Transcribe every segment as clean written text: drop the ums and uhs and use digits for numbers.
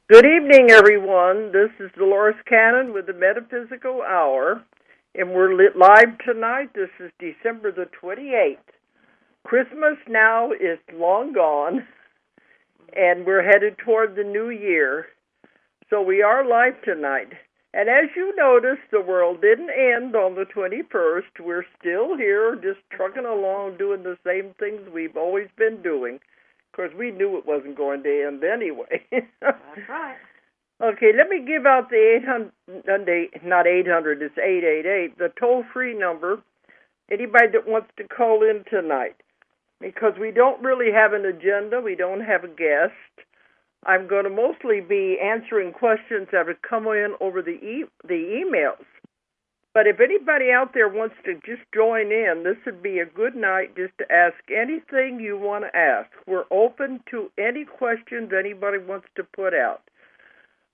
Good evening, everyone. This is Dolores Cannon with the Metaphysical Hour, and we're live tonight. This is December the 28th. Christmas now is long gone, and we're headed toward the new year. So we are live tonight. And as you notice, the world didn't end on the 21st. We're still here, just trucking along, doing the same things we've always been doing. Of course, we knew it wasn't going to end anyway. That's right. Okay, let me give out the 800, not 800, it's 888, the toll-free number, anybody that wants to call in tonight. Because we don't really have an agenda, we don't have a guest. I'm going to mostly be answering questions that have come in over the emails. But if anybody out there wants to just join in, this would be a good night just to ask anything you want to ask. We're open to any questions anybody wants to put out.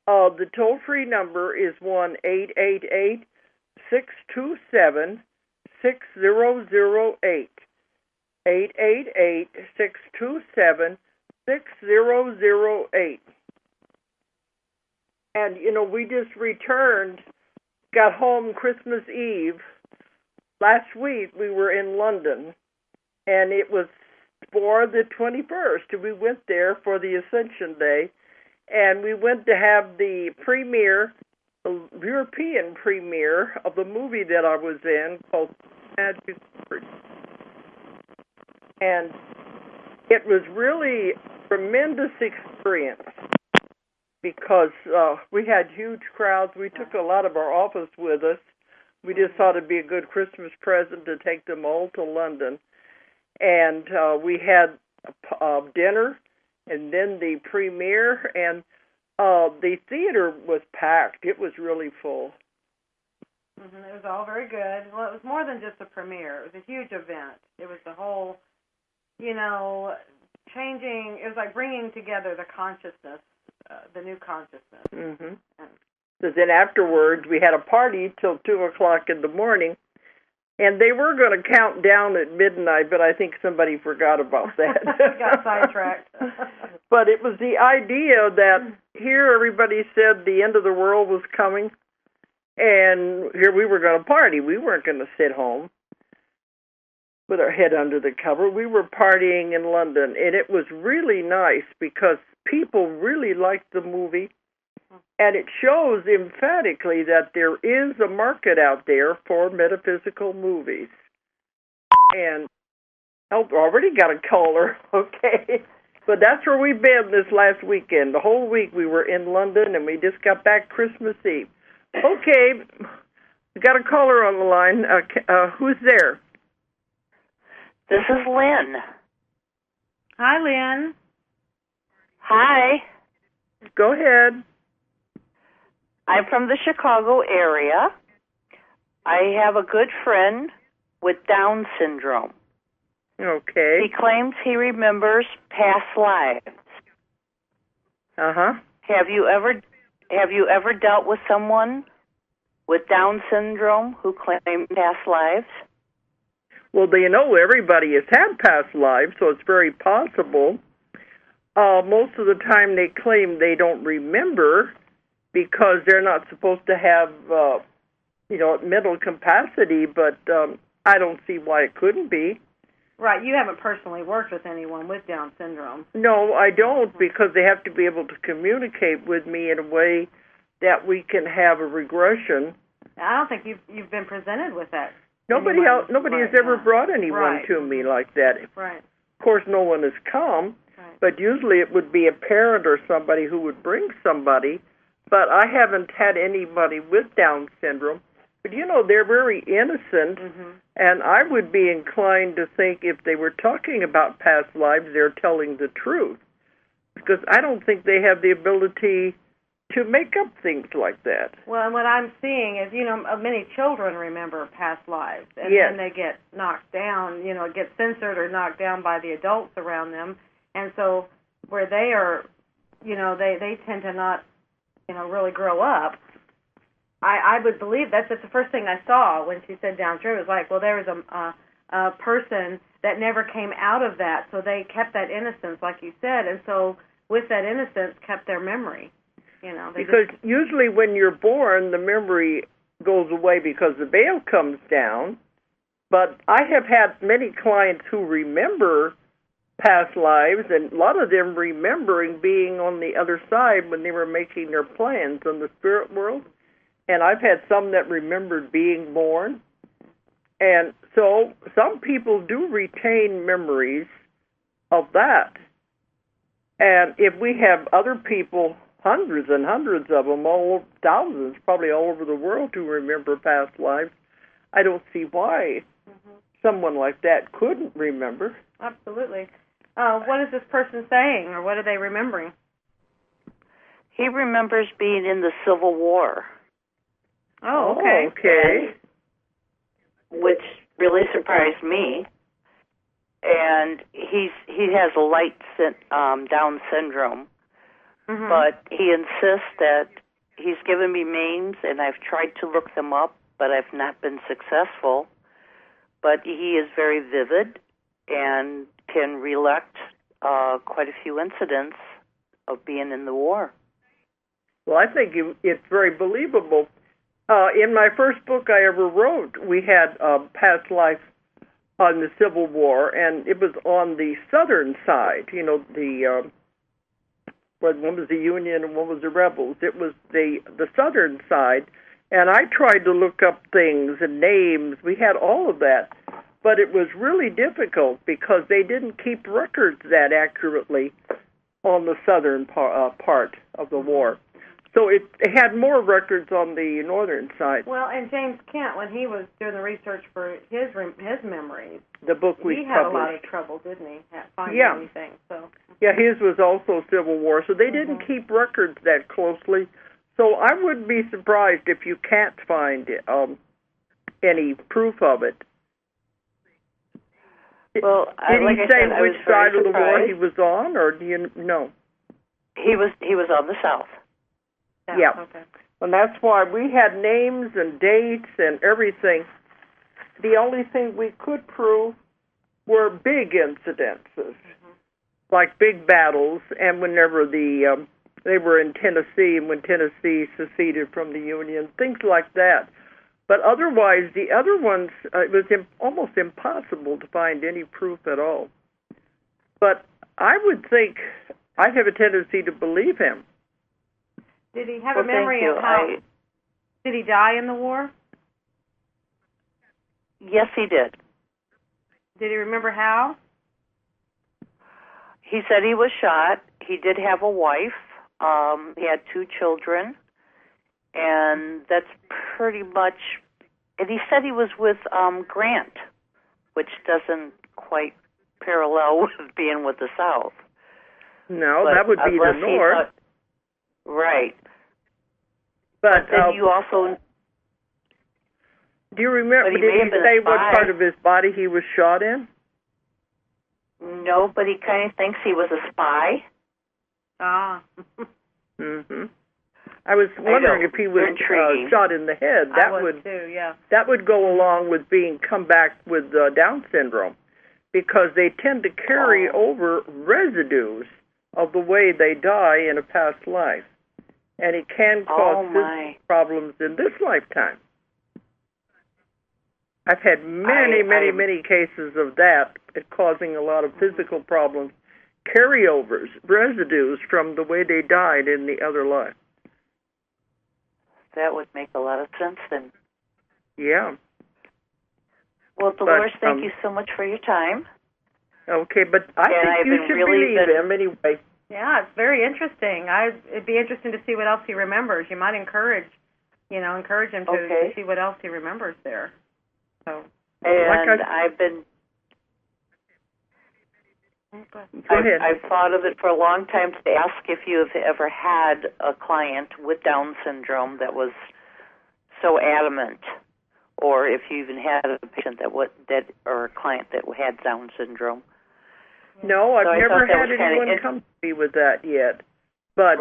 The toll-free number is 1-888-627-6008. 888-627-6008. And, we just got home Christmas Eve. Last week we were in London, and it was for the 21st. We went there for the Ascension Day, and we went to have the premiere, the European premiere of the movie that I was in called Magic. And it was really a tremendous experience because we had huge crowds. We took a lot of our office with us. We just thought it'd be a good Christmas present to take them all to London. And we had dinner and then the premiere, and the theater was packed. It was really full. Mm-hmm. It was all very good. Well, it was more than just a premiere. It was a huge event. It was the whole, changing. It was like bringing together the consciousness, the new consciousness. Mm-hmm. So then afterwards, we had a party till 2 o'clock in the morning, and they were going to count down at midnight, but I think somebody forgot about that. Got sidetracked. But it was the idea that here everybody said the end of the world was coming, and here we were going to party. We weren't going to sit home with our head under the cover. We were partying in London, and it was really nice because people really liked the movie, and it shows emphatically that there is a market out there for metaphysical movies. And already got a caller, okay. But that's where we've been this last weekend. The whole week we were in London, and we just got back Christmas Eve. Okay, we got a caller on the line. Who's there? This is Lynn. Hi, Lynn. Hi. Go ahead. I'm from the Chicago area. I have a good friend with Down syndrome. Okay. He claims he remembers past lives. Uh-huh. Have you ever dealt with someone with Down syndrome who claimed past lives? Well, everybody has had past lives, so it's very possible. Most of the time they claim they don't remember because they're not supposed to have, mental capacity, but I don't see why it couldn't be. Right, you haven't personally worked with anyone with Down syndrome. No, I don't, because they have to be able to communicate with me in a way that we can have a regression. I don't think you've been presented with that. Nobody has ever brought anyone to me like that. Right. Of course, no one has come, but usually it would be a parent or somebody who would bring somebody. But I haven't had anybody with Down syndrome. But, they're very innocent, and I would be inclined to think if they were talking about past lives, they're telling the truth. Because I don't think they have the ability to make up things like that. Well, and what I'm seeing is, many children remember past lives, and yes. then they get knocked down, get censored or knocked down by the adults around them. And so where they are, they tend to not, really grow up. I would believe that's the first thing I saw when she said Down syndrome. It was like, well, there was a person that never came out of that, so they kept that innocence, like you said, and so with that innocence kept their memory. Because usually when you're born, the memory goes away because the veil comes down. But I have had many clients who remember past lives, and a lot of them remembering being on the other side when they were making their plans in the spirit world. And I've had some that remembered being born. And so some people do retain memories of that. And if we have other people, hundreds and hundreds of them, thousands, probably all over the world, who remember past lives, I don't see why someone like that couldn't remember. Absolutely. What is this person saying, or what are they remembering? He remembers being in the Civil War. Oh, okay. Okay. Which really surprised me. And he has a light Down syndrome, but he insists that he's given me names, and I've tried to look them up, but I've not been successful. But he is very vivid and can recollect quite a few incidents of being in the war. Well, I think it's very believable. In my first book I ever wrote, we had past life on the Civil War, and it was on the southern side. One was the Union and one was the Rebels. It was the southern side, and I tried to look up things and names. We had all of that, but it was really difficult because they didn't keep records that accurately on the southern part of the war. So it had more records on the northern side. Well, and James Kent, when he was doing the research for his memories, the book we he had published. a lot of trouble, didn't he, finding anything? So yeah, his was also Civil War, so they didn't keep records that closely. So I wouldn't be surprised if you can't find any proof of it. Well, did like he I say said, which side of the war he was on, or do you know? He was on the south. Yeah. Okay. And that's why we had names and dates and everything. The only thing we could prove were big incidences, like big battles, and whenever they were in Tennessee, and when Tennessee seceded from the Union, things like that. But otherwise, the other ones, it was almost impossible to find any proof at all. But I would think, I have a tendency to believe him. Did he have a memory of how? Did he die in the war? Yes, he did. Did he remember how? He said he was shot. He did have a wife. He had 2 children, and that's pretty much. And he said he was with Grant, which doesn't quite parallel with being with the South. No, that would be the North. Right. But then you also... Do you remember, did he say what part of his body he was shot in? No, but he kind of thinks he was a spy. Ah. I was wondering if he was shot in the head. That would too, yeah. That would go along with come back with Down syndrome, because they tend to carry over residues of the way they die in a past life. And it can cause physical problems in this lifetime. I've had many cases of that, it causing a lot of physical problems, carryovers, residues from the way they died in the other life. That would make a lot of sense then. Yeah. Well, Dolores, thank you so much for your time. Okay, but I think you should believe him anyway. Yeah, it's very interesting. It'd be interesting to see what else he remembers. You might encourage him to see what else he remembers there. So, and I've been. Go ahead. I've thought of it for a long time to ask if you have ever had a client with Down syndrome that was so adamant, or if you even had a patient or a client that had Down syndrome. No, I've never had anyone come to me with that yet. But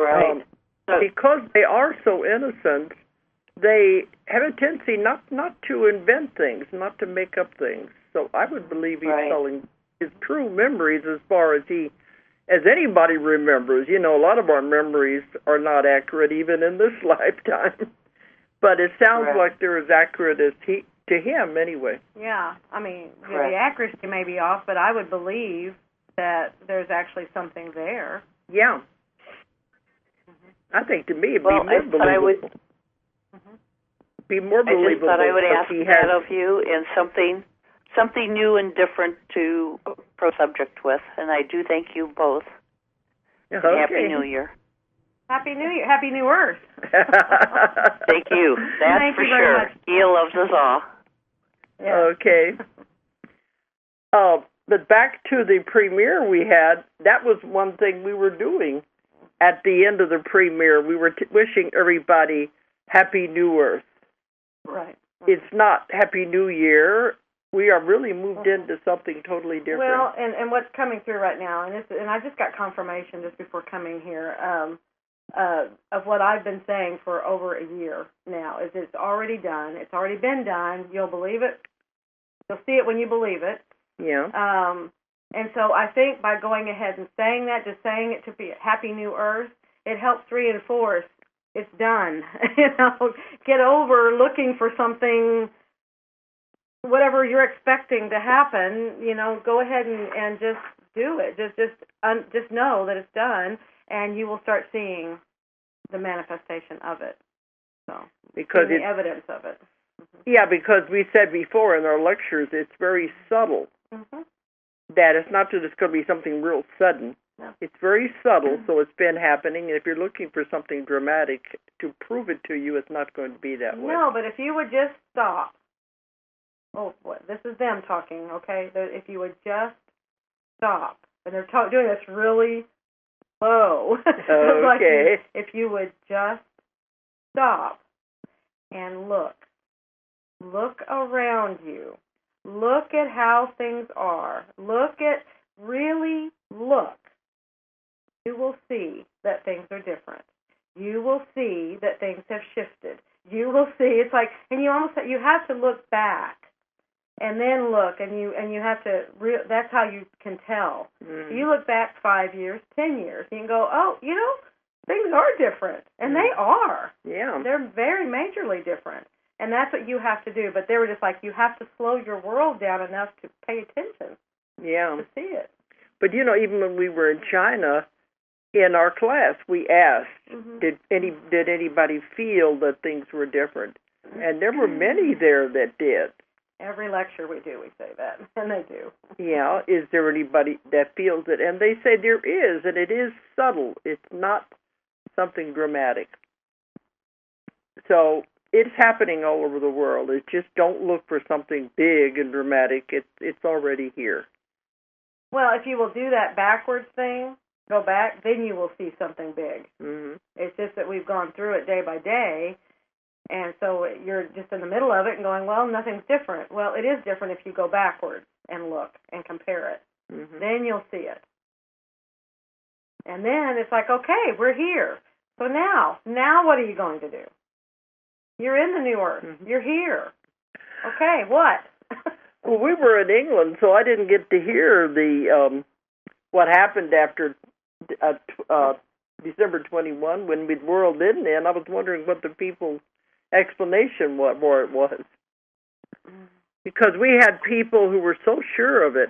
because they are so innocent, they have a tendency not to invent things, not to make up things. So I would believe he's telling his true memories as far as he as anybody remembers. You know, a lot of our memories are not accurate even in this lifetime. But it sounds like they're as accurate as to him anyway. Yeah, I mean, the accuracy may be off, but I would believe that there's actually something there. Yeah. I think to me it'd be more believable. Be more believable. I just thought I would ask that of you, and something new and different to pro subject with, and I do thank you both. Okay. Happy New Year. Happy New Year. Happy New Earth. Thank you. That's thank for you very sure. much. He loves us all. Yeah. Okay. But back to the premiere we had, that was one thing we were doing at the end of the premiere. We were wishing everybody Happy New Earth. Right. It's not Happy New Year. We are really moved into something totally different. Well, and what's coming through right now, and I just got confirmation just before coming here of what I've been saying for over a year now, is it's already done. It's already been done. You'll believe it. You'll see it when you believe it. Yeah. And so I think by going ahead and saying that, just saying it to be Happy New Earth, it helps reinforce it's done. Get over looking for something, whatever you're expecting to happen. Go ahead and just do it. Just know that it's done, and you will start seeing the manifestation of it. So because the evidence of it. Yeah, because we said before in our lectures, it's very subtle. Mm-hmm. That it's not that it's going to be something real sudden. No. It's very subtle, so it's been happening. And if you're looking for something dramatic to prove it to you, it's not going to be that way. No, but if you would just stop. Oh, boy, this is them talking, okay? If you would just stop. And they're doing this really slow. Okay. If you would just stop and look. Look around you. Look at how things are. Really look. You will see that things are different. You will see that things have shifted. You will see, it's like, and you have to look back and then look, and you have to, that's how you can tell. Mm. You look back 5 years, 10 years, you can go, oh, things are different. And they are. Yeah. They're very majorly different. And that's what you have to do. But they were just like, you have to slow your world down enough to pay attention. Yeah. To see it. But, even when we were in China, in our class, we asked, did anybody feel that things were different? And there were many there that did. Every lecture we do, we say that, and they do. Yeah, is there anybody that feels it? And they say there is, and it is subtle. It's not something dramatic. So it's happening all over the world. It's just don't look for something big and dramatic. It's already here. Well, if you will do that backwards thing, go back, then you will see something big. Mm-hmm. It's just that we've gone through it day by day, and so you're just in the middle of it and going, well, nothing's different. Well, it is different if you go backwards and look and compare it. Mm-hmm. Then you'll see it. And then it's like, okay, we're here. So now what are you going to do? You're in the new earth. Mm-hmm. You're here. Okay, what? Well, we were in England, so I didn't get to hear the what happened after December 21 when the world didn't end. I was wondering what the people's explanation for it was. Because we had people who were so sure of it.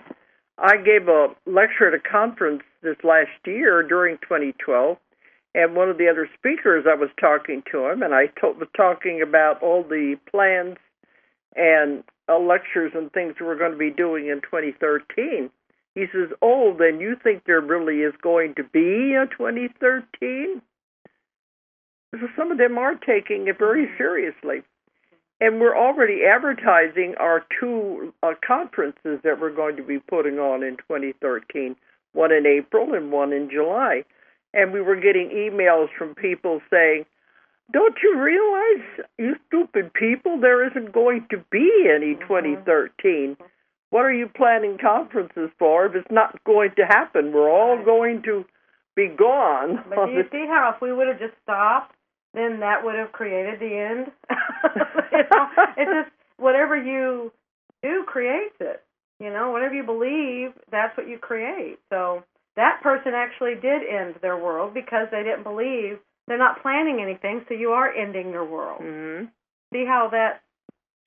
I gave a lecture at a conference this last year during 2012, and one of the other speakers, I was talking to him, and I was talking about all the plans and lectures and things we're going to be doing in 2013. He says, oh, then you think there really is going to be a 2013? So some of them are taking it very seriously. And we're already advertising our two conferences that we're going to be putting on in 2013, one in April and one in July. And we were getting emails from people saying, don't you realize, you stupid people, there isn't going to be any 2013. What are you planning conferences for if it's not going to happen? We're all going to be gone. But do you see how if we would have just stopped, then that would have created the end? It's just whatever you do creates it. Whatever you believe, that's what you create. So that person actually did end their world because they didn't believe, they're not planning anything, so you are ending your world. Mm-hmm. See how that,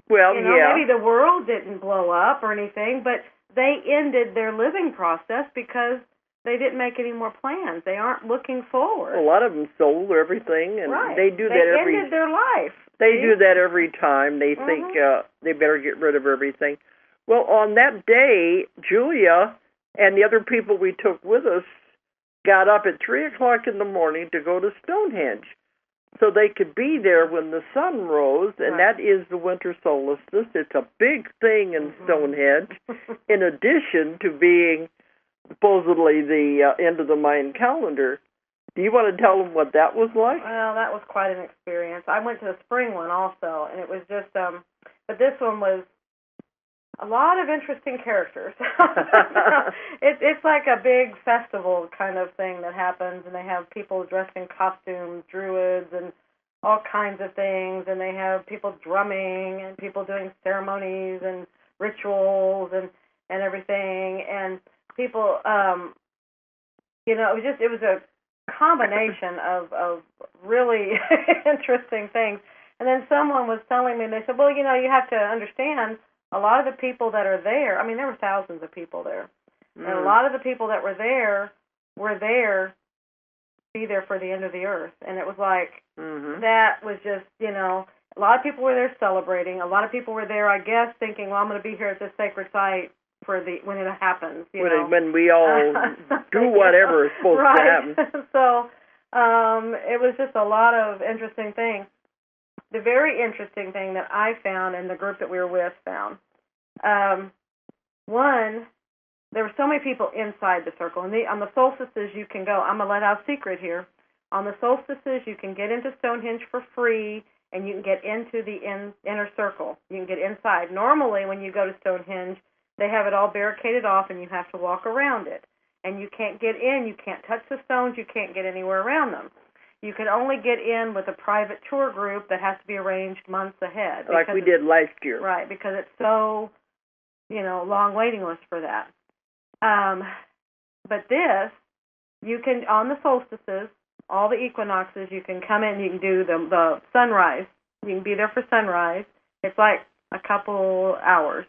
well, yeah. Maybe the world didn't blow up or anything, but they ended their living process because they didn't make any more plans. They aren't looking forward. A lot of them sold everything, and right. they do that every... They ended their life. They do that every time. They think they better get rid of everything. Well, on that day, Julia and the other people we took with us got up at 3 o'clock in the morning to go to Stonehenge so they could be there when the sun rose, and that is the winter solstice. It's a big thing in Stonehenge, in addition to being supposedly the end of the Mayan calendar. Do you want to tell them what that was like? Well, that was quite an experience. I went to the spring one also, and it was just, but this one was a lot of interesting characters. It's like a big festival kind of thing that happens, and they have people dressed in costumes, druids, and all kinds of things, and they have people drumming and people doing ceremonies and rituals and everything, and people, it was a combination of really interesting things. And then someone was telling me, they said, well, you have to understand, a lot of the people that are there, I mean, there were thousands of people there, and a lot of the people that were there to be there for the end of the earth. And it was like, that was just, a lot of people were there celebrating. A lot of people were there, I guess, thinking, well, I'm going to be here at this sacred site when it happens, when we all do whatever is supposed to happen. So it was just a lot of interesting things. The very interesting thing that I found and the group that we were with found, one, there were so many people inside the circle. And on the solstices you can go. I'm going to let out a secret here. On the solstices you can get into Stonehenge for free, and you can get into the inner circle. You can get inside. Normally when you go to Stonehenge, they have it all barricaded off, and you have to walk around it. And you can't get in. You can't touch the stones. You can't get anywhere around them. You can only get in with a private tour group that has to be arranged months ahead. Like we did last year. Right, because it's so, long waiting list for that. But this, you can, on the solstices, all the equinoxes, you can come in, you can do the sunrise. You can be there for sunrise. It's like a couple hours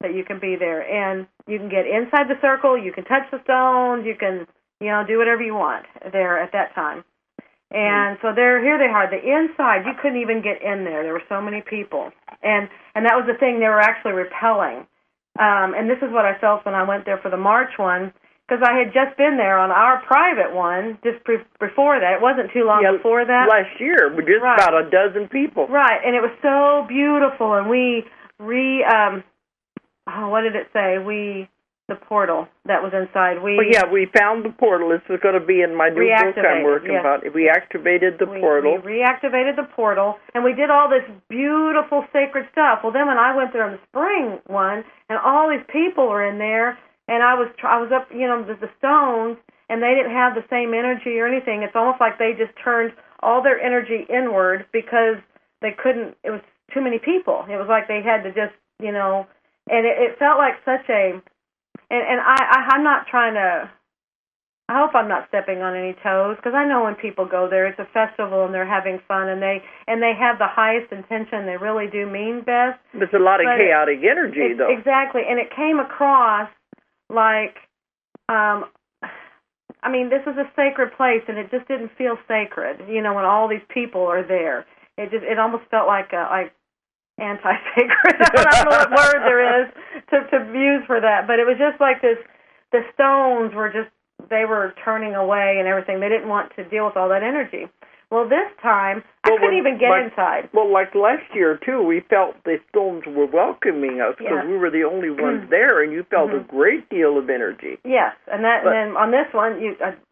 that you can be there. And you can get inside the circle, you can touch the stones, you can, do whatever you want there at that time. And so here they are. The inside, you couldn't even get in there. There were so many people. And that was the thing, they were actually repelling. And this is what I felt when I went there for the March one, because I had just been there on our private one just before that. It wasn't too long before that. Last year, we just about a dozen people. Right, and it was so beautiful. And we what did it say? The portal that was inside. We found the portal. This was going to be in my new book I'm working about. We activated the portal. We reactivated the portal, and we did all this beautiful sacred stuff. Well, then when I went there on the spring one, and all these people were in there, and I was up, the stones, and they didn't have the same energy or anything. It's almost like they just turned all their energy inward because they couldn't. It was too many people. It was like they had to just, and it felt like such a. And I'm not trying to, I hope I'm not stepping on any toes, because I know when people go there, it's a festival and they're having fun, and they have the highest intention. They really do mean best. There's a lot of chaotic energy, though. Exactly, and it came across like, this is a sacred place, and it just didn't feel sacred, when all these people are there. It almost felt like anti-sacred. I don't know what word there is to use for that, but it was just like this. The stones were they were turning away and everything. They didn't want to deal with all that energy. Well, this time, I couldn't even get inside. Well, like last year, too, we felt the stones were welcoming us because we were the only ones there, and you felt a great deal of energy. Yes, and then on this one,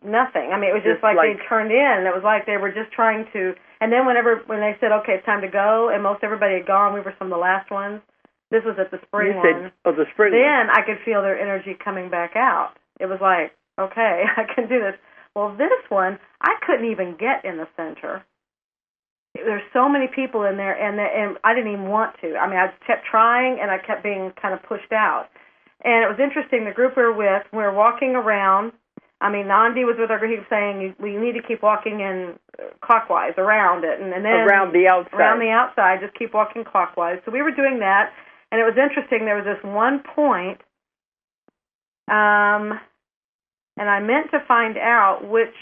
nothing. It was just like they turned in. It was like they were just trying to. And then when they said, okay, it's time to go, and most everybody had gone, we were some of the last ones. This was at the spring one. The spring then I could feel their energy coming back out. It was like, okay, I can do this. Well, this one, I couldn't even get in the center. There's so many people in there, and I didn't even want to. I kept trying, and I kept being kind of pushed out. And it was interesting, the group we were with, we were walking around. I mean, Nandi was with her. He was saying we need to keep walking in clockwise around it, and then around the outside. Around the outside, just keep walking clockwise. So we were doing that, and it was interesting. There was this one point, and I meant to find out which.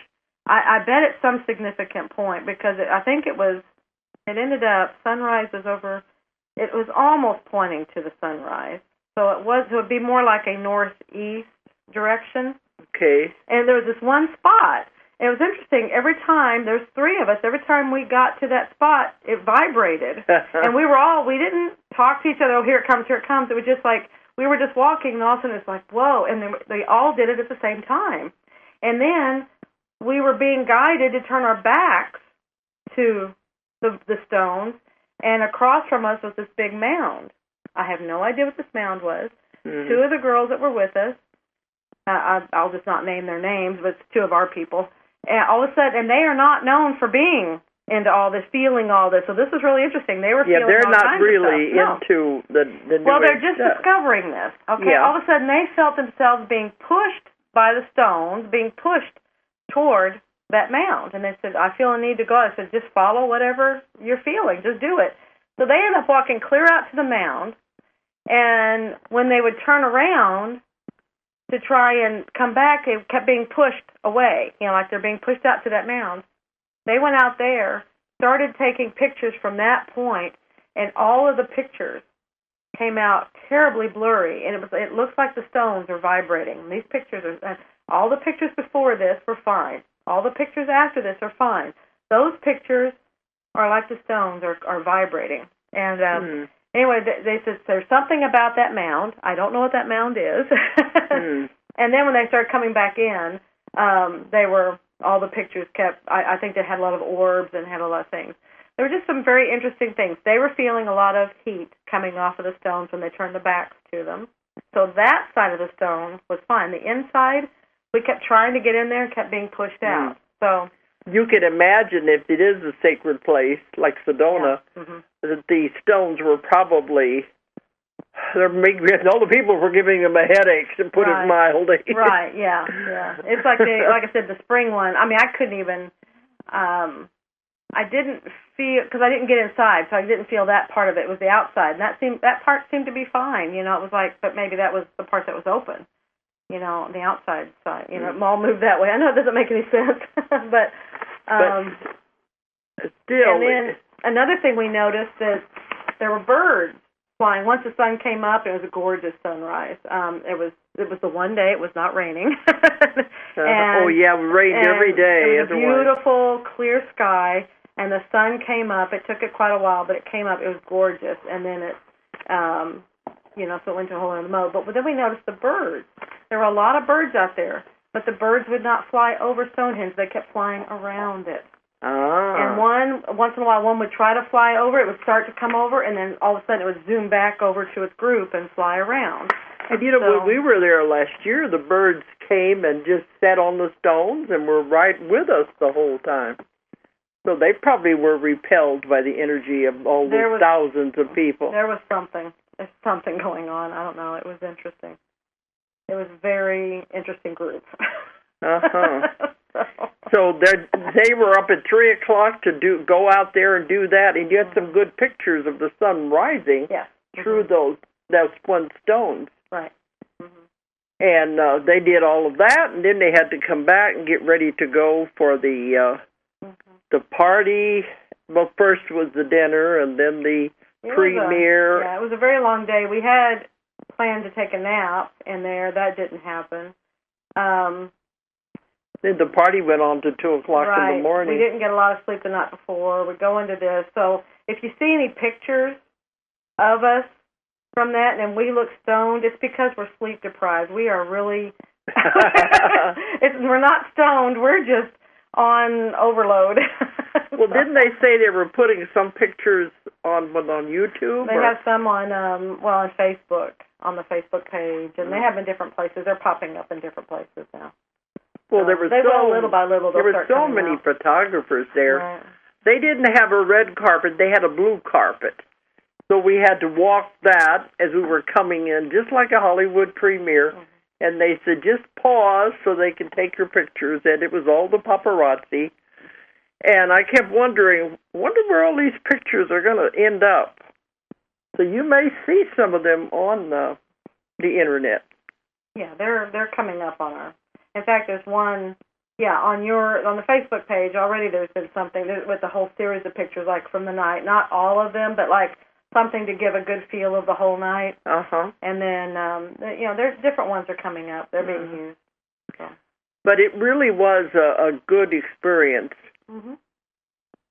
I bet it's some significant point because I think it ended up sunrise was over. It was almost pointing to the sunrise, so it would be more like a northeast direction. Okay. And there was this one spot. It was interesting. Every time, there's three of us, every time we got to that spot, it vibrated. And we didn't talk to each other, oh, here it comes, here it comes. It was just like, we were just walking, and all of a sudden it's like, whoa. And they all did it at the same time. And then we were being guided to turn our backs to the stones, and across from us was this big mound. I have no idea what this mound was. Mm-hmm. Two of the girls that were with us, I'll just not name their names, but it's two of our people. And all of a sudden, and they are not known for being into all this, feeling all this. So this is really interesting. They were feeling they're all not kinds really of stuff. into the new well, they're just stuff. discovering this. Okay, yeah. All of a sudden they felt themselves being pushed by the stones, being pushed toward that mound. And they said, I feel a need to go. I said, just follow whatever you're feeling. Just do it. So they ended up walking clear out to the mound. And when they would turn around to try and come back, they kept being pushed away, like they're being pushed out to that mound. They went out there, started taking pictures from that point, and all of the pictures came out terribly blurry, and it looks like the stones are vibrating. These pictures all the pictures before this were fine. All the pictures after this are fine. Those pictures are like the stones are vibrating. And anyway, they said there's something about that mound. I don't know what that mound is. And then when they started coming back in, all the pictures kept, I think they had a lot of orbs and had a lot of things. There were just some very interesting things. They were feeling a lot of heat coming off of the stones when they turned their backs to them. So that side of the stone was fine. The inside, we kept trying to get in there and kept being pushed out. So you can imagine if it is a sacred place like Sedona, that the stones were probably, all the people were giving them a headache, to put it mildly. Right, yeah. It's like like I said, the spring one. I mean, I couldn't even. I didn't feel, because I didn't get inside, so I didn't feel that part of it. It was the outside, and that part seemed to be fine. It was like, but maybe that was the part that was open. The outside side. It all moved that way. I know it doesn't make any sense, but still. And then another thing we noticed that there were birds flying. Once the sun came up, it was a gorgeous sunrise. It was the one day it was not raining. It rained every day. It was a beautiful, clear sky, and the sun came up. It took it quite a while, but it came up. It was gorgeous, and then it, so it went to a whole other mode. But then we noticed the birds. There were a lot of birds out there, but the birds would not fly over Stonehenge. They kept flying around it. And once in a while, one would try to fly over. It would start to come over, and then all of a sudden it would zoom back over to its group and fly around. And when we were there last year, the birds came and just sat on the stones and were right with us the whole time. So they probably were repelled by the energy of all those thousands of people. There was something. There's something going on. I don't know. It was interesting. It was a very interesting group. So they were up at 3 o'clock to go out there and do that, and you had some good pictures of the sun rising through those one stones. Right. And they did all of that, and then they had to come back and get ready to go for the party. Well, first was the dinner, and then the premiere. It was a very long day. We had planned to take a nap in there. That didn't happen. Then the party went on to 2 o'clock in the morning. We didn't get a lot of sleep the night before. We go into this. So if you see any pictures of us from that and we look stoned, it's because we're sleep deprived. We are really, we're not stoned. We're just on overload. Well, didn't they say they were putting some pictures on YouTube? They have some on Facebook, on the Facebook page, and they have in different places. They're popping up in different places now. Well, little by little. There were so many photographers there. Right. They didn't have a red carpet. They had a blue carpet. So we had to walk that as we were coming in, just like a Hollywood premiere. and they said just pause so they can take your pictures, and it was all the paparazzi. And I kept wondering where all these pictures are going to end up. So you may see some of them on the internet. Yeah, they're coming up on our. In fact, there's one. Yeah, on the Facebook page already. There's been something with the whole series of pictures, like from the night. Not all of them, but like something to give a good feel of the whole night. And then there's different ones are coming up. They're being used. So. But it really was a good experience. Mm-hmm.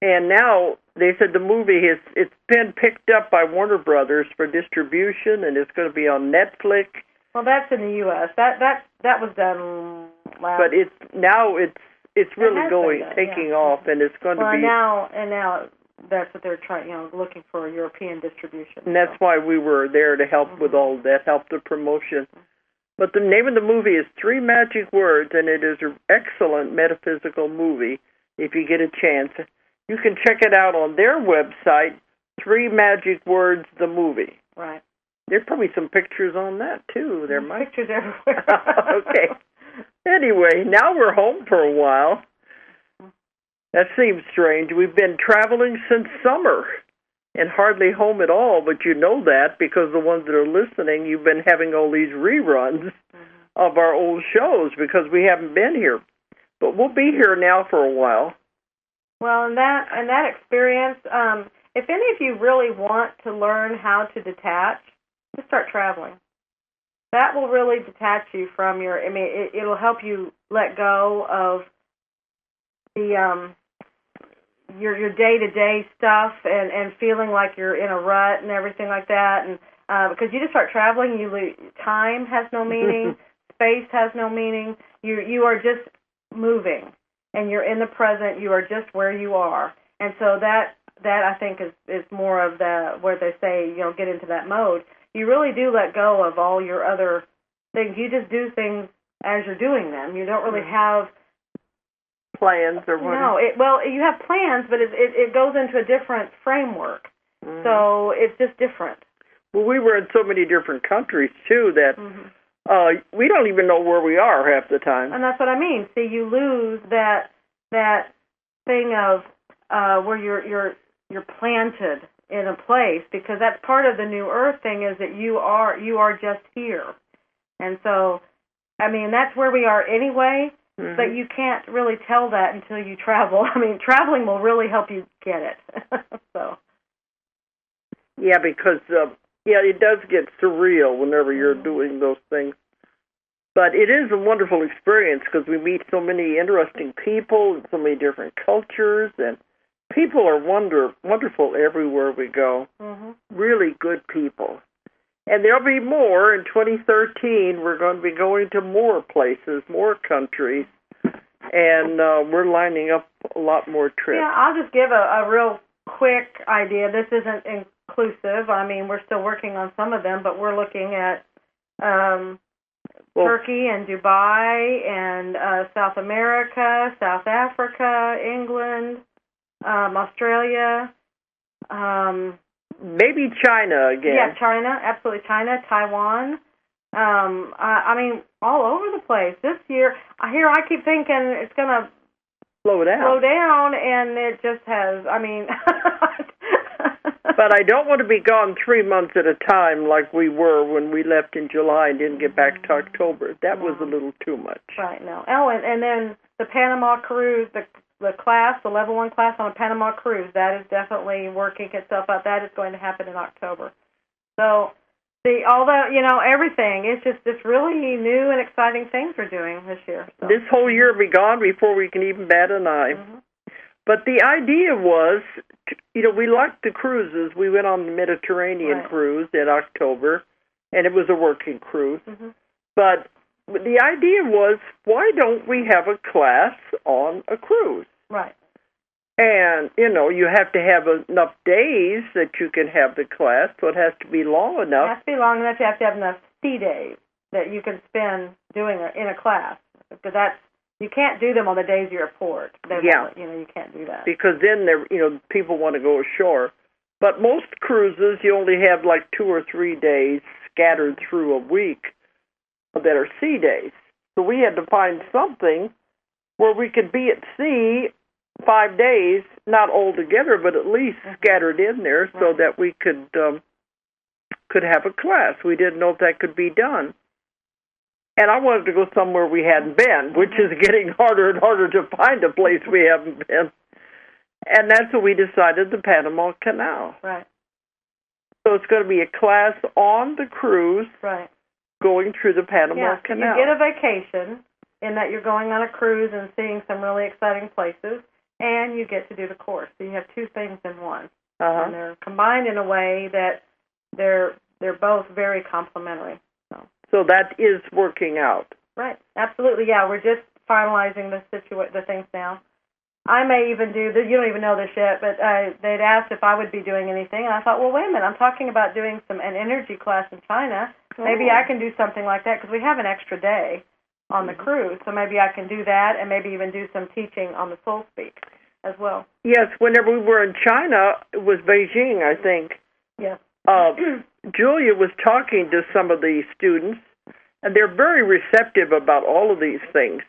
And now they said the movie it's been picked up by Warner Brothers for distribution, and it's going to be on Netflix. Well, that's in the U.S. That was done last. But it's really taking off, and it's going to be. Now that's what they're trying, looking for European distribution. And that's why we were there to help with all that, help the promotion. But the name of the movie is Three Magic Words, and it is an excellent metaphysical movie. If you get a chance, you can check it out on their website, Three Magic Words, the movie. Right. There's probably some pictures on that, too. There might. Pictures everywhere. Okay. Anyway, now we're home for a while. That seems strange. We've been traveling since summer and hardly home at all, but you know that because the ones that are listening, you've been having all these reruns of our old shows because we haven't been here. But we'll be here now for a while. Well, and that experience, if any of you really want to learn how to detach, just start traveling. That will really detach you from it'll help you let go of the your day-to-day stuff and feeling like you're in a rut and everything like that. And because you just start traveling, time has no meaning, space has no meaning. You are just moving, and you're in the present. You are just where you are, and so that I think is more of where they say get into that mode. You really do let go of all your other things. You just do things as you're doing them. You don't really have plans or whatever. No, you have plans, but it goes into a different framework. So it's just different. Well, we were in so many different countries too that we don't even know where we are half the time. And that's what I mean. See, you lose that thing of where you're planted in a place, because that's part of the New Earth thing, is that you are just here. And so, that's where we are anyway, but you can't really tell that until you travel. Traveling will really help you get it. So. Yeah, because, it does get surreal whenever you're doing those things. But it is a wonderful experience because we meet so many interesting people and so many different cultures, and people are wonderful everywhere we go. Really good people. And there'll be more. In 2013, we're going to be going to more places, more countries, and we're lining up a lot more trips. Yeah, I'll just give a real quick idea. This isn't inclusive. We're still working on some of them, but we're looking at Turkey and Dubai and South America, South Africa, England, Australia. Maybe China again. Yeah, China, absolutely. China, Taiwan. All over the place. This year, I keep thinking it's going to slow down, and it just has. But I don't want to be gone 3 months at a time like we were when we left in July and didn't get back to October. That was a little too much. Right, no. Oh, and then the Panama cruise, the level 1 class on a Panama cruise, that is definitely working itself out. That is going to happen in October. So, everything, it's really new and exciting things we're doing this year. So. This whole year will be gone before we can even bat an eye. But the idea was, we liked the cruises. We went on the Mediterranean cruise in October, and it was a working cruise. But the idea was, why don't we have a class on a cruise? Right. And, you have to have enough days that you can have the class, so it has to be long enough. It has to be long enough. You have to have enough sea days that you can spend doing it in a class. Because you can't do them on the days you're at port. You can't do that. Because then, people want to go ashore. But most cruises, you only have like 2 or 3 days scattered through a week. that are sea days. So we had to find something where we could be at sea 5 days, not all together, but at least scattered in there, so that we could have a class. We didn't know if that could be done. And I wanted to go somewhere we hadn't been, which is getting harder and harder to find a place we haven't been. And that's what we decided, the Panama Canal. Right. So it's going to be a class on the cruise, right, going through the Panama So Canal. you get a vacation in that you're going on a cruise and seeing some really exciting places, and you get to do the course. So you have two things in one. And they're combined in a way that they're both very complementary. So that is working out. Right. Absolutely. Yeah, we're just finalizing the things now. I may even do you don't even know this yet, but they'd asked if I would be doing anything, and I thought, well, wait a minute, I'm talking about doing an energy class in China. Maybe I can do something like that because we have an extra day on the cruise, so maybe I can do that and maybe even do some teaching on the Soul Speak as well. Yes, whenever we were in China, it was Beijing, I think. Yes. Julia was talking to some of the students, and they're very receptive about all of these things.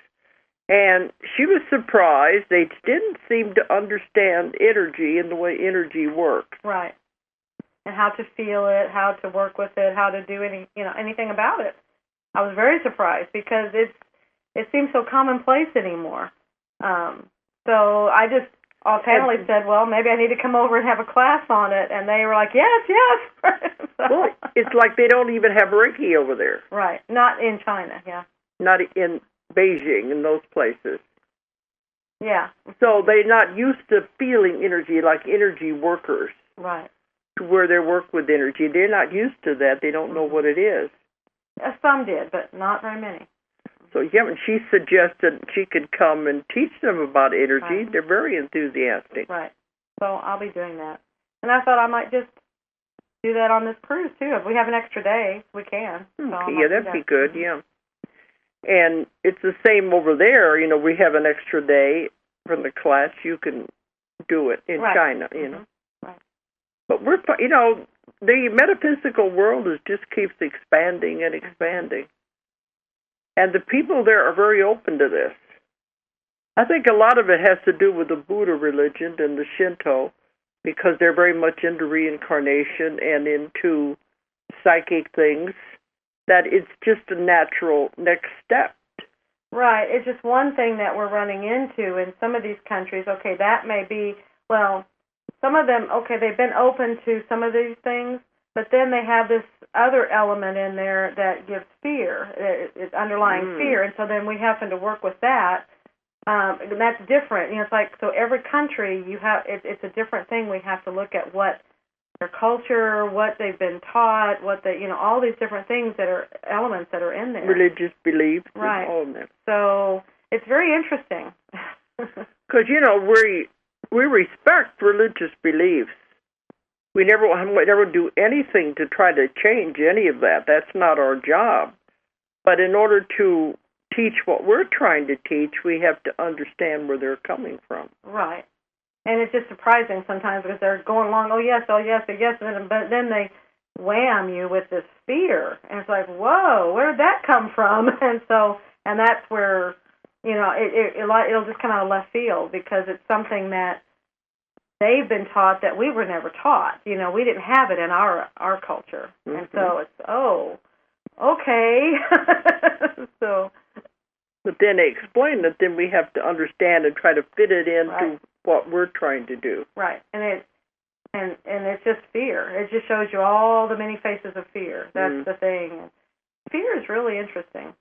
And she was surprised they didn't seem to understand energy and the way energy works. Right. And how to feel it, how to work with it, how to do anything about it. I was very surprised because it seems so commonplace anymore. So I just offhandedly said, well, maybe I need to come over and have a class on it. And they were like, yes. Well, it's like they don't even have Reiki over there. Right. Not in China, yeah. Not in Beijing, in those places. Yeah. So they're not used to feeling energy like energy workers. Right. Where they work with energy. They're not used to that. They don't know what it is. Some did, but not very many. So, yeah, and she suggested she could come and teach them about energy. Right. They're very enthusiastic. Right. So I'll be doing that. And I thought I might just do that on this cruise, too. If we have an extra day, we can. Okay, yeah, that'd be good, yeah. And it's the same over there. You know, we have an extra day from the class. You can do it in China, you know. Right. But we're, the metaphysical world just keeps expanding and expanding. And the people there are very open to this. I think a lot of it has to do with the Buddha religion and the Shinto, because they're very much into reincarnation and into psychic things, that it's just a natural next step. Right. It's just one thing that we're running into in some of these countries. Okay, that may be, well, some of them, okay, they've been open to some of these things, but then they have this other element in there that gives fear. It's underlying fear, and so then we happen to work with that. And that's different. You know, it's like, so every country, it's a different thing. We have to look at what their culture, what they've been taught, what they, all these different things that are elements that are in there. Religious beliefs, right? All of them. So it's very interesting. Because we respect religious beliefs. We never do anything to try to change any of that. That's not our job. But in order to teach what we're trying to teach, we have to understand where they're coming from. Right. And it's just surprising sometimes because they're going along, oh yes, oh yes, but then they wham you with this fear. And it's like, whoa, where did that come from? And that's where, it'll just come out of left field because it's something that they've been taught that we were never taught. We didn't have it in our culture. Mm-hmm. And so it's, oh, okay. But then they explain it, then we have to understand and try to fit it into what we're trying to do. Right. And it's just fear. It just shows you all the many faces of fear. That's the thing. Fear is really interesting.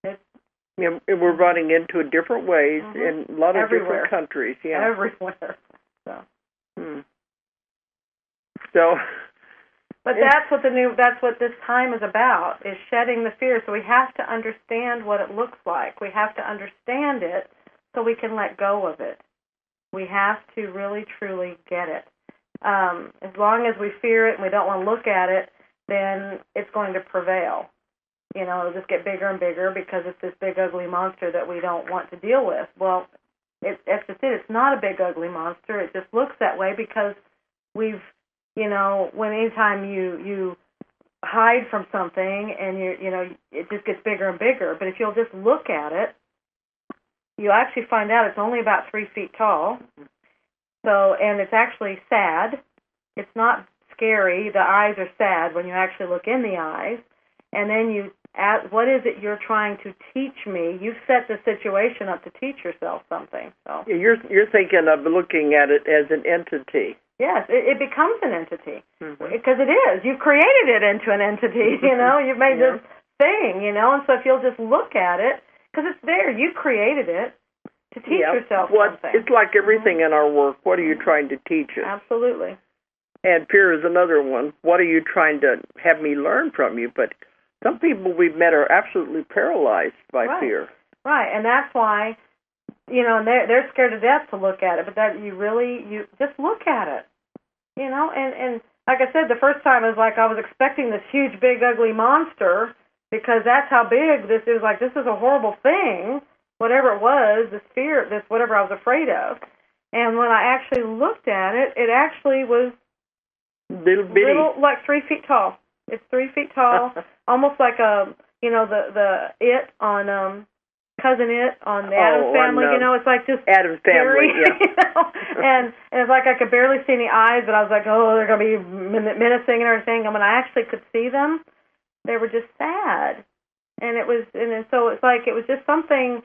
And we're running into it different ways in a lot of different countries. Yeah. Everywhere. So. But that's what this time is about, is shedding the fear. So we have to understand what it looks like. We have to understand it so we can let go of it. We have to really, truly get it. As long as we fear it and we don't want to look at it, then it's going to prevail. It'll just get bigger and bigger because it's this big, ugly monster that we don't want to deal with. Well, that's just it. It's not a big, ugly monster. It just looks that way because we've, when anytime you hide from something, and it just gets bigger and bigger. But if you'll just look at it, you'll actually find out it's only about 3 feet tall. So, and it's actually sad. It's not scary. The eyes are sad when you actually look in the eyes. And then you ask, what is it you're trying to teach me? You've set the situation up to teach yourself something. So you're thinking of looking at it as an entity. Yes, it becomes an entity, because it is. You've created it into an entity, You've made this thing, And so if you'll just look at it, because it's there, you created it to teach yourself something. It's like everything in our work. What are you trying to teach us? Absolutely. And fear is another one. What are you trying to have me learn from you? But some people we've met are absolutely paralyzed by fear. Right, and that's why, and they're scared to death to look at it, but that you just look at it, and like I said, the first time it was like I was expecting this huge, big, ugly monster, because that's how big this is. Like, this is a horrible thing, whatever it was, this fear, this whatever I was afraid of. And when I actually looked at it, it actually was little, like 3 feet tall. It's 3 feet tall, almost like the It on Cousin It on the Addams Family. It's like just Addams Family, and it's like I could barely see any eyes, but I was like, oh, they're going to be menacing and everything. And when I actually could see them, they were just sad. And so it's like it was just something.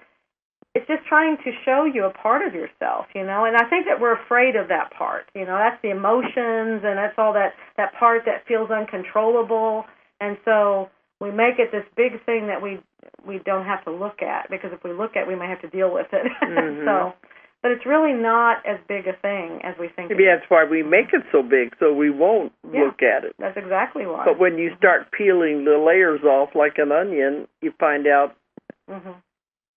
It's just trying to show you a part of yourself, And I think that we're afraid of that part. That's the emotions, and that's all that part that feels uncontrollable. And so we make it this big thing that we don't have to look at, because if we look at it, we may have to deal with it. But it's really not as big a thing as we think. Maybe that's why we make it so big, so we won't look at it. That's exactly why. But when you start peeling the layers off like an onion, you find out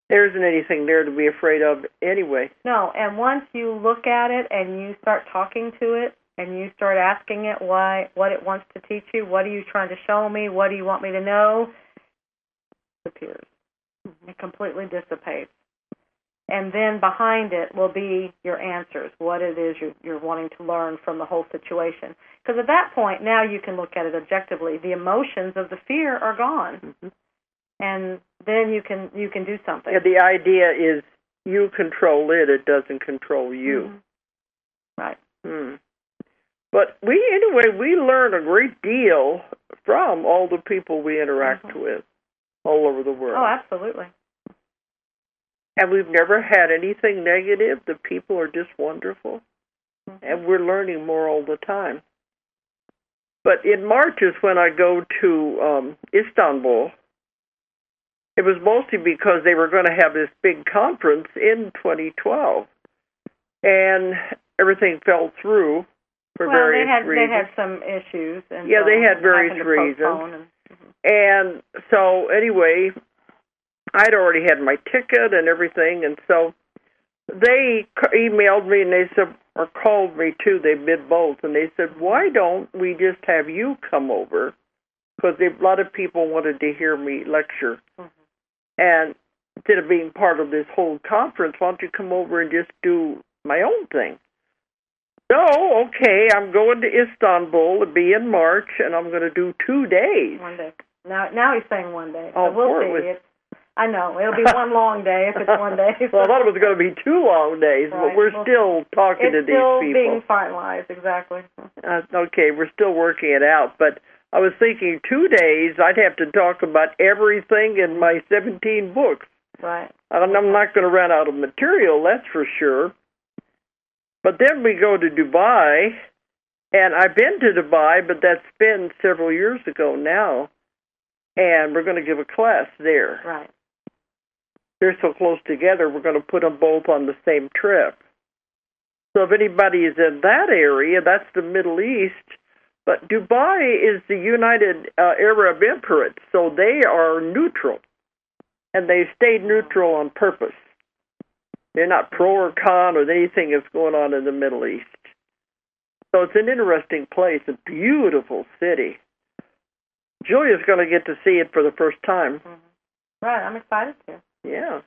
there isn't anything there to be afraid of anyway. No, and once you look at it and you start talking to it and you start asking it what it wants to teach you, what are you trying to show me, what do you want me to know, it disappears. It completely dissipates. And then behind it will be your answers, what it is you're wanting to learn from the whole situation. Because at that point, now you can look at it objectively. The emotions of the fear are gone. And then you can do something. Yeah, the idea is you control it; it doesn't control you. Right. But we learn a great deal from all the people we interact with all over the world. Oh, absolutely. And we've never had anything negative. The people are just wonderful, and we're learning more all the time. But in March is when I go to Istanbul. It was mostly because they were going to have this big conference in 2012, and everything fell through for various reasons. They had some issues. And they had various reasons. And so, anyway, I'd already had my ticket and everything, and so they emailed me and they said, or called me too, they did both, and they said, why don't we just have you come over? Because a lot of people wanted to hear me lecture. And instead of being part of this whole conference, why don't you come over and just do my own thing? So, okay, I'm going to Istanbul. It'll be in March, and I'm going to do 2 days. 1 day. Now he's saying 1 day. Oh, so we'll see. I know. It'll be one long day if it's 1 day. Well, I thought it was going to be 2 long days, but we're still talking to these people. It's still being finalized, exactly. Okay, we're still working it out, but I was thinking 2 days, I'd have to talk about everything in my 17 books. Right. And I'm not going to run out of material, that's for sure. But then we go to Dubai, and I've been to Dubai, but that's been several years ago now, and we're going to give a class there. Right. They're so close together, we're going to put them both on the same trip. So if anybody is in that area, that's the Middle East. But Dubai is the United Arab Emirates, so they are neutral, and they stayed neutral on purpose. They're not pro or con with anything that's going on in the Middle East. So it's an interesting place, a beautiful city. Julia's going to get to see it for the first time. Right, I'm excited to. Yeah.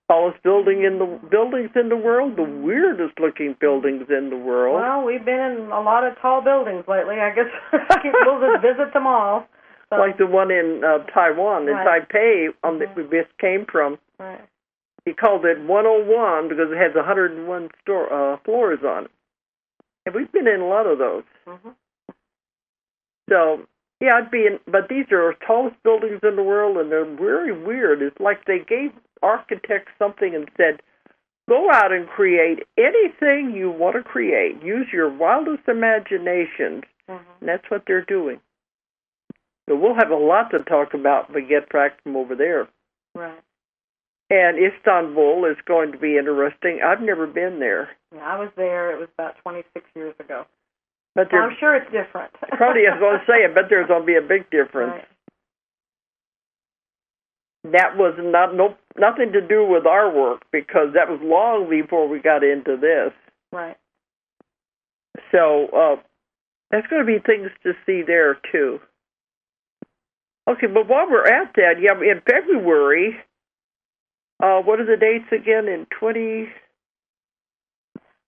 tallest buildings in the world, the weirdest looking buildings in the world. Well, we've been in a lot of tall buildings lately. I guess we'll just visit them all. So. Like the one in Taiwan, in Taipei, that we just came from. Right. He called it 101 because it has 101 floors on it. And we've been in a lot of those. Mm-hmm. So, yeah, but these are the tallest buildings in the world, and they're very weird. It's like they gave architects something and said, go out and create anything you want to create. Use your wildest imaginations. Mm-hmm. And that's what they're doing. So we'll have a lot to talk about when we get back from over there. Right. And Istanbul is going to be interesting. I've never been there. Yeah, I was there. It was about 26 years ago. But I'm sure it's different. Probably, I was going to say, I bet there's going to be a big difference. Right. That was nothing to do with our work, because that was long before we got into this. Right. So there's going to be things to see there, too. Okay, but while we're at that, in February, what are the dates again? In 20...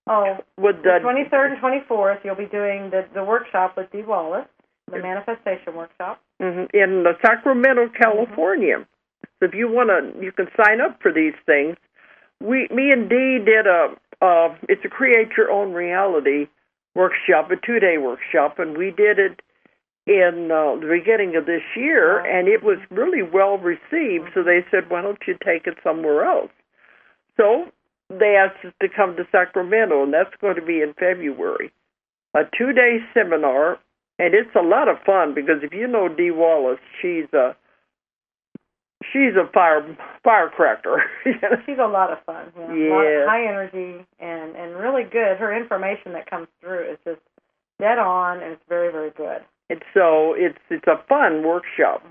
Oh, the 23rd and 24th, you'll be doing the workshop with Dee Wallace, the manifestation workshop. Mm-hmm. In Sacramento, California. Mm-hmm. So if you want to, you can sign up for these things. Me and Dee did it's a Create Your Own Reality workshop, a 2-day workshop, and we did it in the beginning of this year, and it was really well received, so they said, why don't you take it somewhere else? So they asked us to come to Sacramento, and that's going to be in February. A 2-day seminar, and it's a lot of fun, because if you know Dee Wallace, she's a firecracker. She's a lot of fun. Yeah. A lot of high energy and really good. Her information that comes through is just dead on, and it's very, very good. And so it's a fun workshop.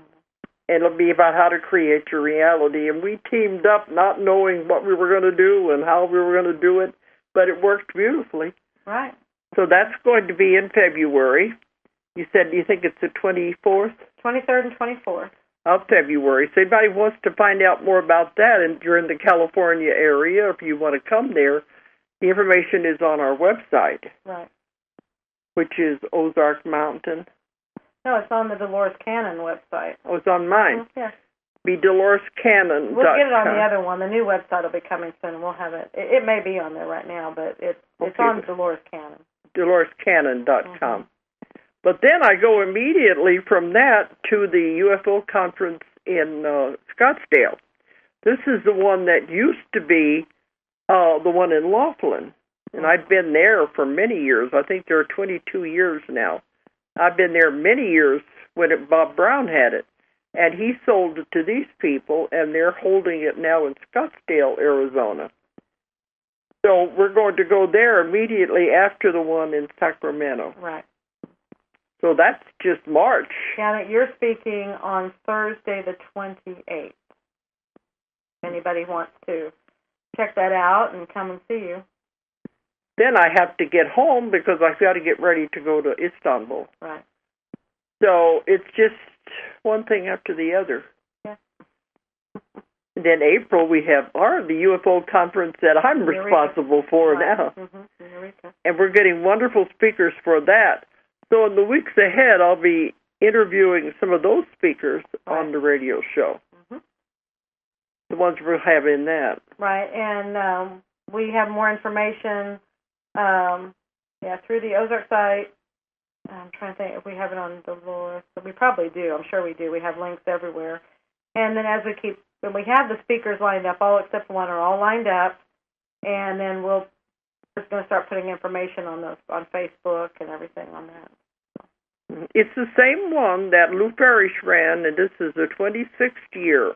And it'll be about how to create your reality. And we teamed up not knowing what we were going to do and how we were going to do it, but it worked beautifully. Right. So that's going to be in February. You said you think it's the 24th? 23rd and 24th. Of February. So anybody wants to find out more about that, and you're in the California area, if you want to come there, the information is on our website. Right. Which is Ozark Mountain. No, it's on the Dolores Cannon website. Oh, it's on mine. Yeah. Be DoloresCannon.com. We'll get it on the other one. The new website will be coming soon. We'll have it. It may be on there right now, but it's on Dolores Cannon. DoloresCannon.com. Mm-hmm. But then I go immediately from that to the UFO conference in Scottsdale. This is the one that used to be the one in Laughlin. And I've been there for many years. I think there are 22 years now. I've been there many years when Bob Brown had it. And he sold it to these people, and they're holding it now in Scottsdale, Arizona. So we're going to go there immediately after the one in Sacramento. Right. So that's just March. Janet, you're speaking on Thursday the 28th. Anybody wants to check that out and come and see you. Then I have to get home because I've got to get ready to go to Istanbul. Right. So it's just one thing after the other. Yeah. And then April we have the UFO conference that I'm responsible for now. Mm-hmm. And we're getting wonderful speakers for that. So in the weeks ahead, I'll be interviewing some of those speakers on the radio show. Mm-hmm. The ones we'll have in that. Right, and we have more information through the Ozark site. I'm trying to think if we have it on Dolores. We probably do. I'm sure we do. We have links everywhere. And then when we have the speakers lined up, all except one are all lined up, and then we're just going to start putting information on Facebook and everything on that. It's the same one that Lou Parrish ran, and this is the 26th year.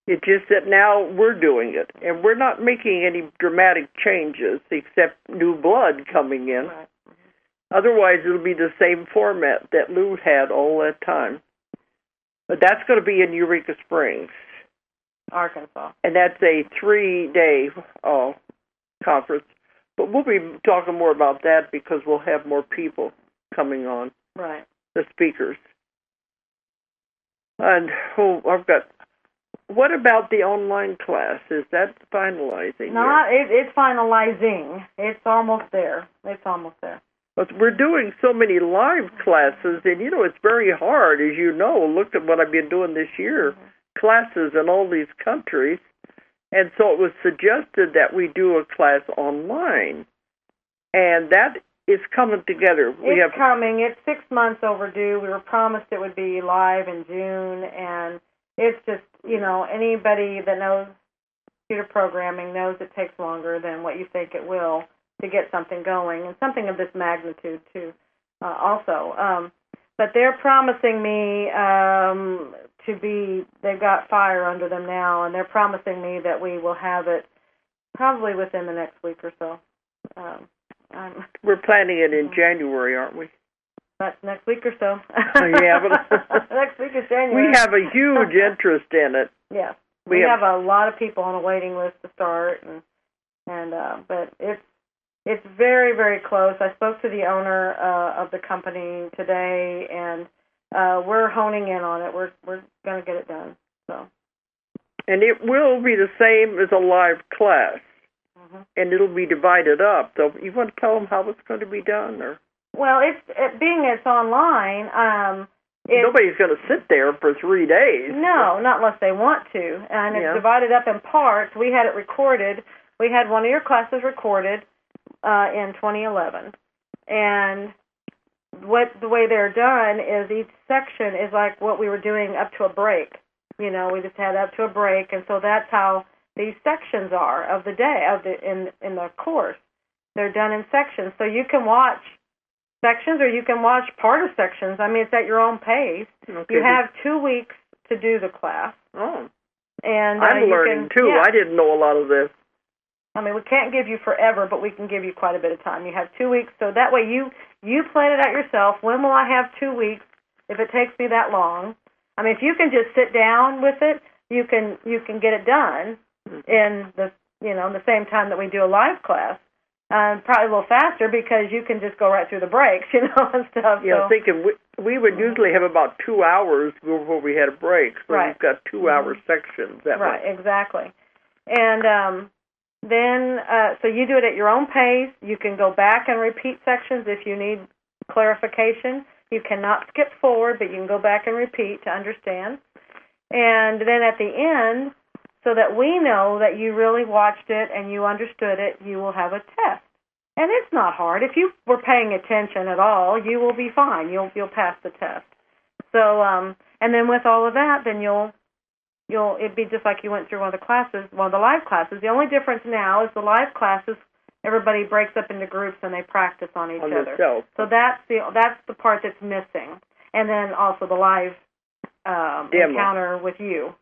It's just that now we're doing it, and we're not making any dramatic changes except new blood coming in. Right. Otherwise, it'll be the same format that Lou had all that time. But that's going to be in Eureka Springs, Arkansas. And that's a 3-day conference. But we'll be talking more about that because we'll have more people coming on. Right. The speakers. And I've got what about the online class? Is that finalizing? It's finalizing. It's almost there. But we're doing so many live classes, and, it's very hard, as you know. Look at what I've been doing this year, classes in all these countries. And so it was suggested that we do a class online. And that is coming together. It's coming. It's 6 months overdue. We were promised it would be live in June, and it's just, anybody that knows computer programming knows it takes longer than what you think it will to get something going, and something of this magnitude, too, also. But they're promising me they've got fire under them now, and they're promising me that we will have it probably within the next week or so. We're planning it in January, aren't we? That's next week or so. Yeah, but next week is January. We have a huge interest in it. Yeah, we have a lot of people on a waiting list to start, but it's very, very close. I spoke to the owner of the company today, and we're honing in on it. We're going to get it done. So. And it will be the same as a live class, and it'll be divided up. So you want to tell them how it's going to be done, or? Well, it's online. Nobody's going to sit there for 3 days. No, not unless they want to. And it's divided up in parts. We had it recorded. We had one of your classes recorded in 2011. And the way they're done is each section is like what we were doing up to a break. We just had up to a break, and so that's how these sections are of the day in the course. They're done in sections, so you can watch sections or you can watch part of sections. I mean, it's at your own pace. Okay. You have 2 weeks to do the class. Oh, and I'm learning too. Yeah. I didn't know a lot of this. I mean, we can't give you forever, but we can give you quite a bit of time. You have 2 weeks, so that way you plan it out yourself. When will I have 2 weeks? If it takes me that long, I mean, if you can just sit down with it, you can get it done in the same time that we do a live class. Probably a little faster because you can just go right through the breaks, and stuff. Yeah, I'm thinking we would usually have about 2 hours before we had a break, so we've got 2 hour sections. Exactly. And then, so you do it at your own pace. You can go back and repeat sections if you need clarification. You cannot skip forward, but you can go back and repeat to understand. And then at the end, so that we know that you really watched it and you understood it, you will have a test. And it's not hard. If you were paying attention at all, you will be fine. You'll pass the test. So, and then with all of that, then it'd be just like you went through one of the live classes. The only difference now is the live classes, everybody breaks up into groups and they practice on each other. Themselves. So that's the part that's missing. And then also the live encounter with you.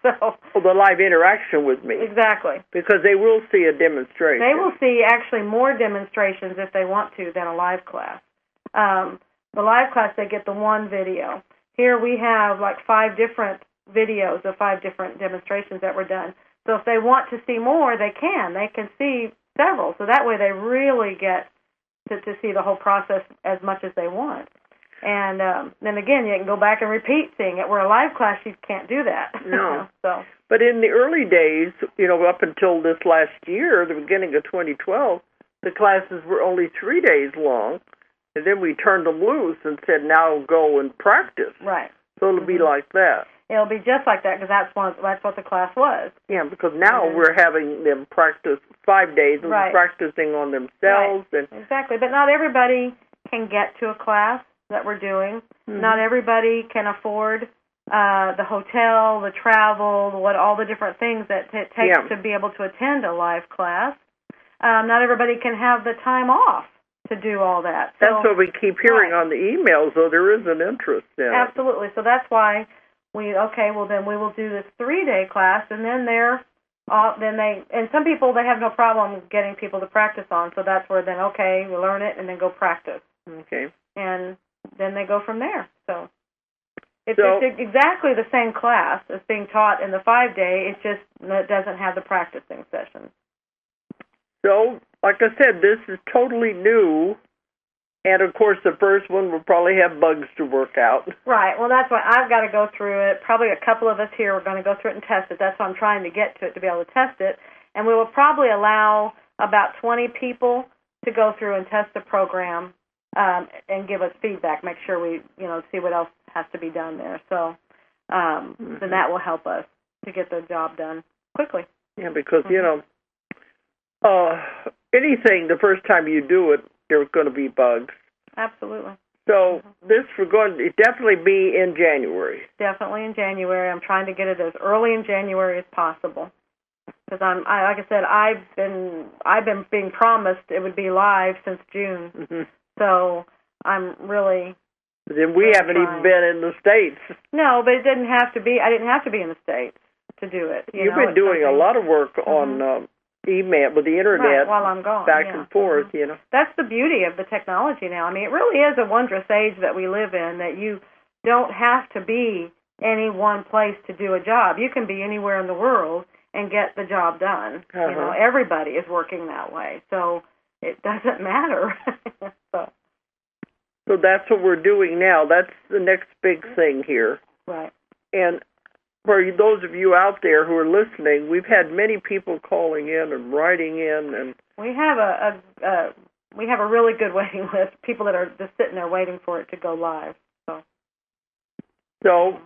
The live interaction with me. Exactly. Because they will see a demonstration. They will see actually more demonstrations if they want to than a live class. The live class, they get the one video. Here we have like 5 different videos of 5 different demonstrations that were done. So if they want to see more, they can. They can see several. So that way they really get to see the whole process as much as they want. And then again, you can go back and repeat seeing it. Where a live class, you can't do that. No. So. But in the early days, up until this last year, the beginning of 2012, the classes were only 3 days long. And then we turned them loose and said, now go and practice. Right. So it'll be like that. It'll be just like that because that's what the class was. Yeah, because now we're having them practice 5 days and practicing on themselves. Right. And exactly. But not everybody can get to a class that we're doing. Mm-hmm. Not everybody can afford the hotel, the travel, all the different things that it takes to be able to attend a live class. Not everybody can have the time off to do all that. So, that's what we keep hearing on the emails, though there is an interest in it. Absolutely. So that's why then we will do this 3-day class, and then and some people, they have no problem getting people to practice on, so that's where then, we learn it and then go practice. Okay. And then they go from there. So it's exactly the same class as being taught in the 5-day. It doesn't have the practicing sessions. So, like I said, this is totally new, And, of course, the first one will probably have bugs to work out. Right. Well, that's why I've got to go through it. Probably a couple of us here are going to go through it and test it. That's why I'm trying to get to it, to be able to test it. And we will probably allow about 20 people to go through and test the program and give us feedback, make sure we, see what else has to be done there. So then that will help us to get the job done quickly. Yeah, because, anything, the first time you do it, there's going to be bugs. Absolutely. So this we're going to definitely be in January. Definitely in January. I'm trying to get it as early in January as possible. Because like I said, I've been being promised it would be live since June. Mm-hmm. So I'm really. Then we haven't even been in the States. No, but it didn't have to be. I didn't have to be in the States to do it. You've been doing a lot of work on email with the internet, while I'm gone, back and forth. That's the beauty of the technology now. I mean, it really is a wondrous age that we live in. That you don't have to be any one place to do a job. You can be anywhere in the world and get the job done. Everybody is working that way, so it doesn't matter. So that's what we're doing now. That's the next big thing here. Right. And for those of you out there who are listening, we've had many people calling in and writing in, and we have a really good waiting list. People that are just sitting there waiting for it to go live. So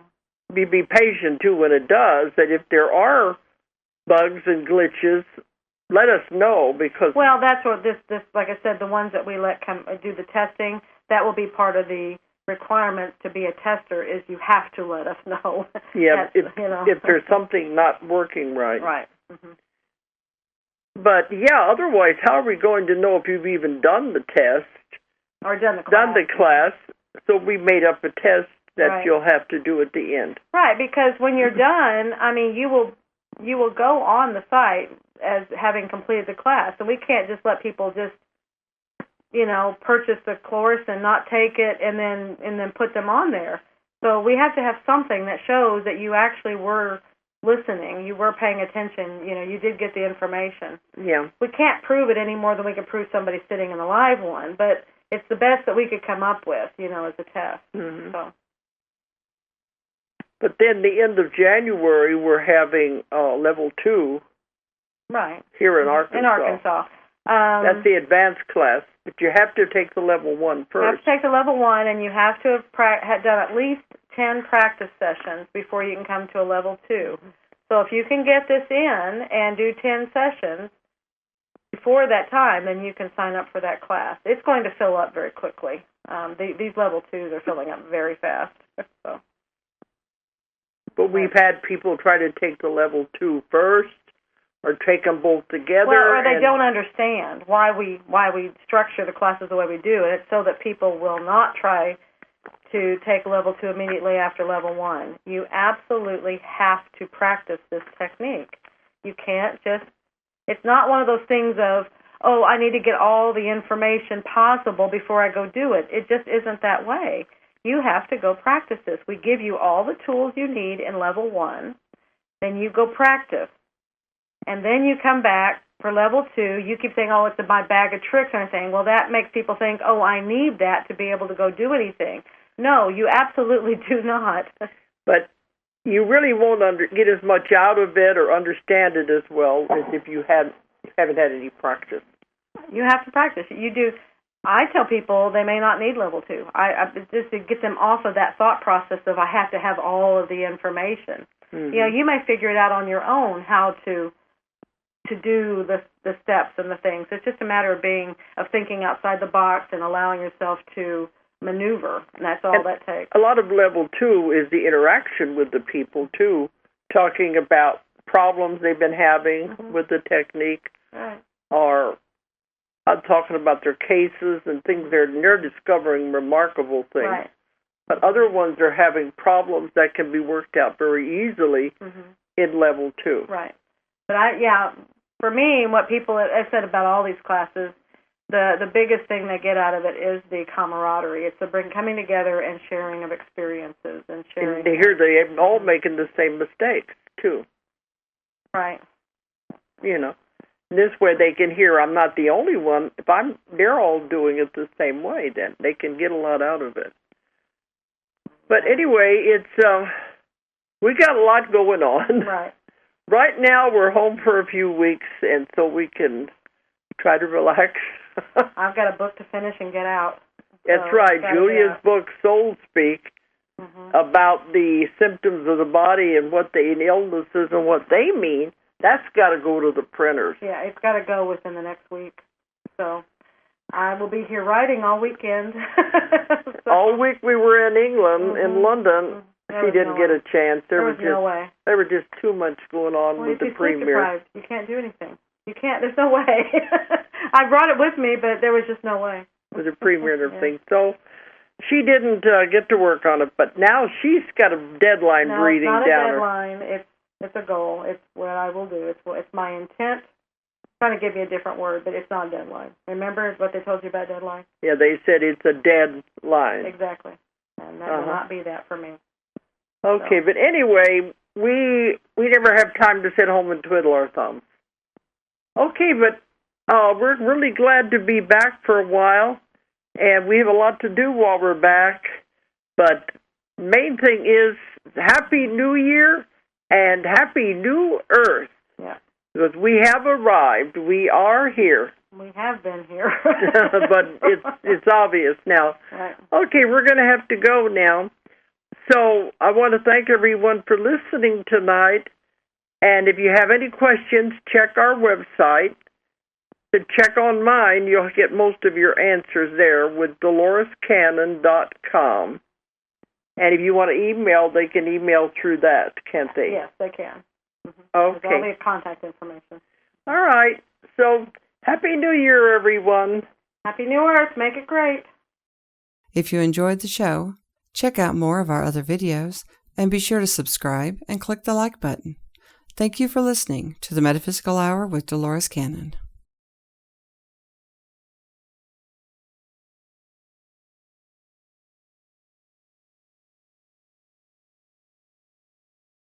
be patient too when it does. That if there are bugs and glitches, let us know, because that's what this like I said, the ones that we let come do the testing, that will be part of the requirements to be a tester. Is you have to let us know. Yeah, if there's something not working right. Right. Mm-hmm. But otherwise, how are we going to know if you've even done the test or done the class? So we made up a test that you'll have to do at the end. Right, because when you're done, I mean, you will go on the site as having completed the class, and we can't just let people just purchase the course and not take it and then put them on there. So we have to have something that shows that you actually were listening, you were paying attention, you did get the information. Yeah. We can't prove it any more than we can prove somebody sitting in the live one, but it's the best that we could come up with, as a test. Mm-hmm. So. But then the end of January, we're having level 2. Right. Here in Arkansas. In Arkansas. That's the advanced class, but you have to take the level 1 first. You have to take the level 1, and you have to have done at least 10 practice sessions before you can come to a level 2. So if you can get this in and do 10 sessions before that time, then you can sign up for that class. It's going to fill up very quickly. These level 2s are filling up very fast. So. But we've had people try to take the level 2 first, or take them both together. Well, or they don't understand why we structure the classes the way we do it, so that people will not try to take level 2 immediately after level 1. You absolutely have to practice this technique. You can't just, it's not one of those things of, I need to get all the information possible before I go do it. It just isn't that way. You have to go practice this. We give you all the tools you need in level 1, then you go practice. And then you come back for level 2. You keep saying, it's my bag of tricks, and I'm saying, well, that makes people think, I need that to be able to go do anything. No, you absolutely do not. But you really won't get as much out of it or understand it as well as if you haven't had any practice. You have to practice. You do. I tell people they may not need level 2. I just to get them off of that thought process of I have to have all of the information. Mm-hmm. You may figure it out on your own how to do the steps and the things. It's just a matter of thinking outside the box and allowing yourself to maneuver, and that's all that takes. A lot of level 2 is the interaction with the people, too, talking about problems they've been having with the technique, or talking about their cases and things. They're discovering remarkable things. Right. But other ones are having problems that can be worked out very easily in level 2. Right. But for me, what people have said about all these classes, the biggest thing they get out of it is the camaraderie. It's the coming together and sharing of experiences and sharing. And they're all making the same mistakes too. Right. This way they can hear I'm not the only one. If they're all doing it the same way, then they can get a lot out of it. But anyway, it's we got a lot going on. Right. Right now we're home for a few weeks, and so we can try to relax. I've got a book to finish and get out. That's right. Julia's book, Soul Speak, about the symptoms of the body and what the illnesses and what they mean. That's got to go to the printers. Yeah, it's got to go within the next week. So I will be here writing all weekend. All week we were in England, in London. She didn't get a chance. There was no way. There was just too much going on with the premiere. You can't do anything. You can't. There's no way. I brought it with me, but there was just no way. With the premiere and everything. So she didn't get to work on it, but now she's got a deadline breathing down her. It's not a deadline. It's a goal. It's what I will do. It's my intent. I'm trying to give you a different word, but it's not a deadline. Remember what they told you about deadline? Yeah, they said it's a deadline. Exactly. And that will not be that for me. Okay, but anyway, we never have time to sit home and twiddle our thumbs. Okay, but we're really glad to be back for a while, and we have a lot to do while we're back. But main thing is Happy New Year and Happy New Earth. Yeah. Because we have arrived. We are here. We have been here. But it's obvious now. Right. Okay, we're going to have to go now. So I want to thank everyone for listening tonight. And if you have any questions, check our website. To check on mine, you'll get most of your answers there with DoloresCannon.com. And if you want to email, they can email through that, can't they? Yes, they can. Okay. There's all the contact information. All right. So, Happy New Year, everyone. Happy New Earth. Make it great. If you enjoyed the show, check out more of our other videos and be sure to subscribe and click the like button. Thank you for listening to the Metaphysical Hour with Dolores Cannon.